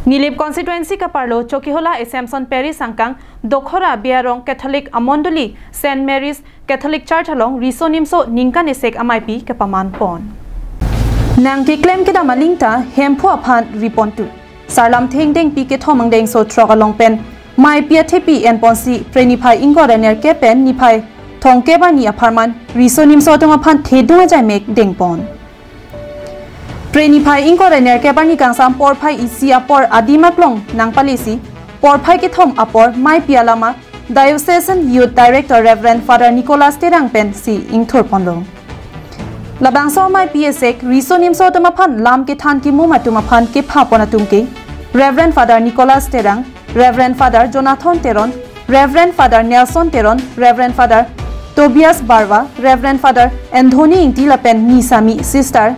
Ngilip constituency ka parlo Chokihola Samson Parish sangkang Dokhora Biarong Catholic Amondoli St Mary's Catholic Church along Risonimso Ningkan Esek Amaipi kapaman pon. Nang declaim kita malingta hempu aphan ripontu. Sarlam Ingdeng pi ke thomangdeng so trok along pen mai pia thepi en ponsi preniphai ingor nerkep pen niphai thongkeba ni aparman Risonimso tung aphan thedunga jai mek deng pon. Preniphai ingor nerkep ni kangsam porphai isi apor adimaklong nang palisi porphai ke thom apor mai pia lama Diocesan Youth Director Reverend Father Nicholas Terang pen si ingthur ponlong. Labang so mai PSek Risonimso tumaphan lam ke than ki muma tumaphan ke phapona tumke Reverend Father Nicholas Terang, Reverend Father Jonathan Teron, Reverend Father Nelson Teron, Reverend Father Tobias Barwa, Reverend Father Anthony Intilapen Nisami Sister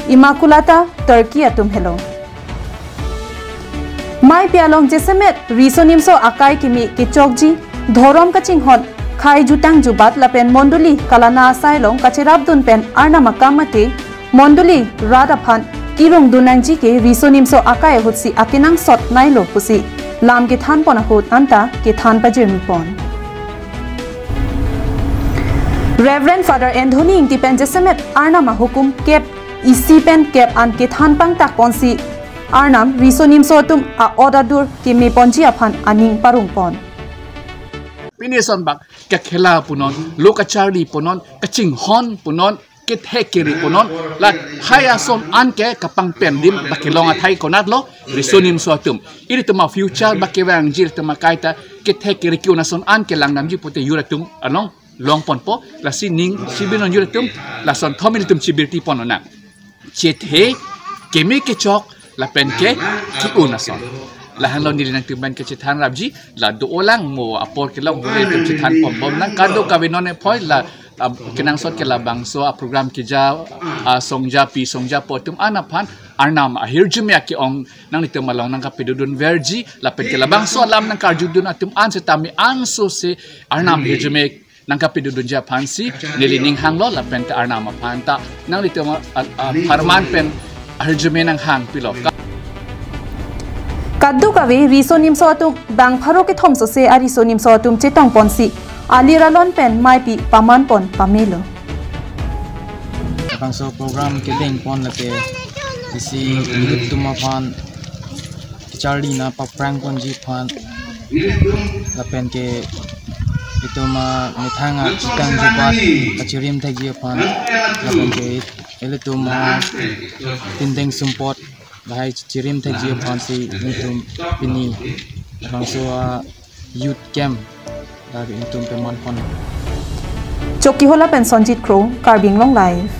Immaculata Turkey atum hello. Mai pialong jesemet Risonimso akai kimi ke chokji dhorom kaching hon khai jutang jubat lapen monduli kalana sailong kachirabdun pen arna makamate monduli radaphan kirung dunangji ke Risonimso akai hutsi akinang sot nailo pusi lam ke than pona hut anta ke than pajirmi pon. Reverend Father Anthony Intipen jesemet arna mahukum kep isi pen kep an ke than pang tak ponsi arnam Risonimso tum a odadur ke me ponji aphan aning parung pon. Pinison bak kakela punon, lokachari punon, kaching hon punon, kit hekiri punon, la haya son anke kapang pendim bakilong at hay konatlo, Risonimso atum. Iri tuma future bakewang jir tuma kaita kit hekiri kiuna son anke lang namji pute yuratum anong long pon po la sining sibinon yuratum la son thomilitum sibirti ponona. Chet he kemi ke chok la penke ki unason. Lahan lo nili nang timban ke cithan rabji la do olang mo apor ke long boleh ke cithan pom nang kado kawinon e poi la kenang sot ke la bangso a program ke ja songja pi songja potum anapan arnam ahir jumya ke ong nang nitu malong nang kapidudun verji la pen ke la bangso alam nang karjudun atum an setami anso se arnam hirjume nang kapidudun ja pansi nili ning hanglo la pen ke arnam apanta nang nitu parman pen ahirjume nang hang pilok. Kaddu kawe Risonimso atum bang pharo ke thomso se a Risonimso atum chetong ponsi aliralon pen mai pi paman pon pamelo. Bangso program ke deng pon late isi lit tuma pan charli na pa prang pon ji pan la pen ke ituma mithanga chitang jubat achirim thagi pan la pen ke elituma tindeng support bahai cirim thagi phansi intum pini bangso youth camp dari intum peman pon Chokihola pen Sonjit Crow Karbing Long Live.